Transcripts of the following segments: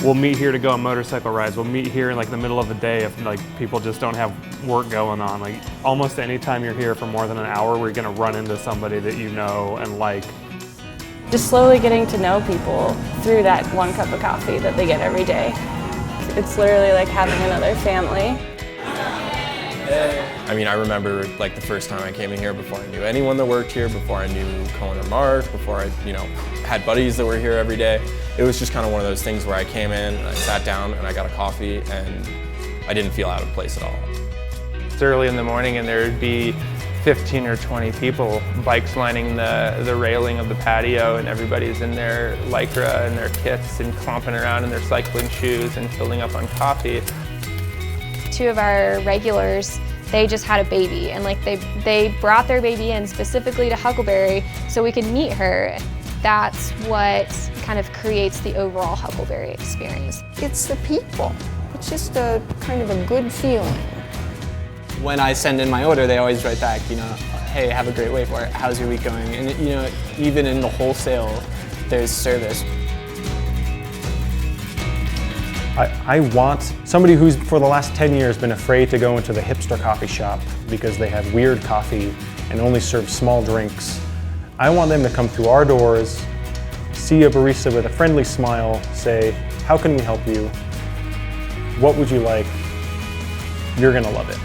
We'll meet here to go on motorcycle rides. We'll meet here in like the middle of the day if like people just don't have work going on. Like almost any time you're here for more than an hour, we're gonna run into somebody that you know and like. Just slowly getting to know people through that one cup of coffee that they get every day. It's literally like having another family. I mean, I remember like the first time I came in here before I knew anyone that worked here, before I knew Cohen or Mark, before I, had buddies that were here every day. It was just kind of one of those things where I came in, I sat down and I got a coffee and I didn't feel out of place at all. It's early in the morning and there would be 15 or 20 people, bikes lining the railing of the patio, and everybody's in their Lycra and their kits and clomping around in their cycling shoes and filling up on coffee. Two of our regulars, they just had a baby, and like they brought their baby in specifically to Huckleberry so we could meet her. That's what kind of creates the overall Huckleberry experience. It's the people. It's just a kind of a good feeling. When I send in my order, they always write back, hey, have a great week, or how's your week going? And even in the wholesale, there's service. I want somebody who's for the last 10 years been afraid to go into the hipster coffee shop because they have weird coffee and only serve small drinks. I want them to come through our doors, see a barista with a friendly smile, say, how can we help you? What would you like? You're gonna love it.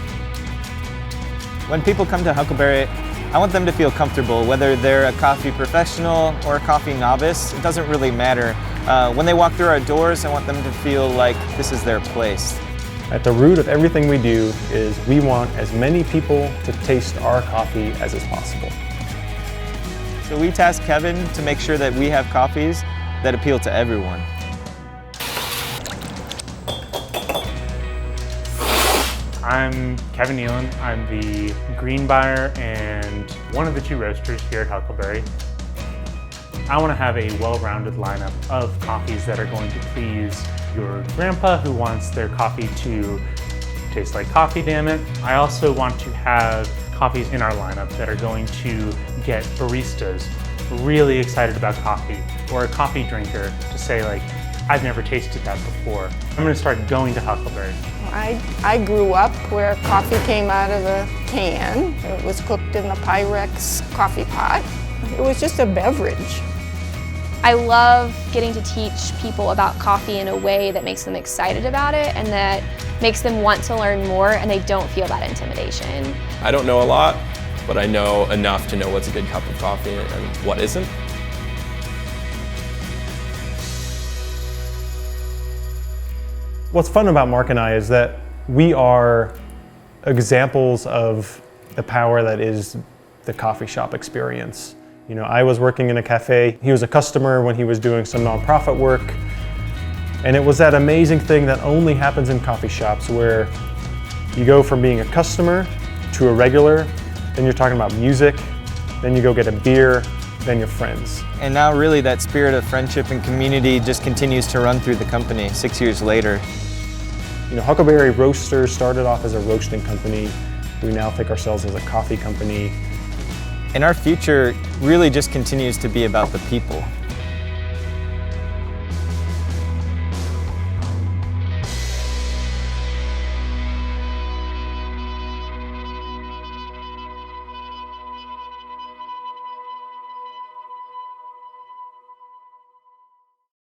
When people come to Huckleberry, I want them to feel comfortable, whether they're a coffee professional or a coffee novice, it doesn't really matter. When they walk through our doors, I want them to feel like this is their place. At the root of everything we do is we want as many people to taste our coffee as is possible. So we tasked Kevin to make sure that we have coffees that appeal to everyone. I'm Kevin Nealon. I'm the green buyer and one of the two roasters here at Huckleberry. I want to have a well-rounded lineup of coffees that are going to please your grandpa who wants their coffee to taste like coffee, damn it. I also want to have coffees in our lineup that are going to get baristas really excited about coffee, or a coffee drinker to say like, I've never tasted that before. I'm going to start going to Huckleberry. I grew up where coffee came out of a can. It was cooked in the Pyrex coffee pot. It was just a beverage. I love getting to teach people about coffee in a way that makes them excited about it and that makes them want to learn more, and they don't feel that intimidation. I don't know a lot, but I know enough to know what's a good cup of coffee and what isn't. What's fun about Mark and I is that we are examples of the power that is the coffee shop experience. I was working in a cafe. He was a customer when he was doing some nonprofit work. And it was that amazing thing that only happens in coffee shops where you go from being a customer to a regular, then you're talking about music, then you go get a beer, then you're friends. And now really that spirit of friendship and community just continues to run through the company 6 years later. Huckleberry Roasters started off as a roasting company. We now think ourselves as a coffee company. And our future really just continues to be about the people.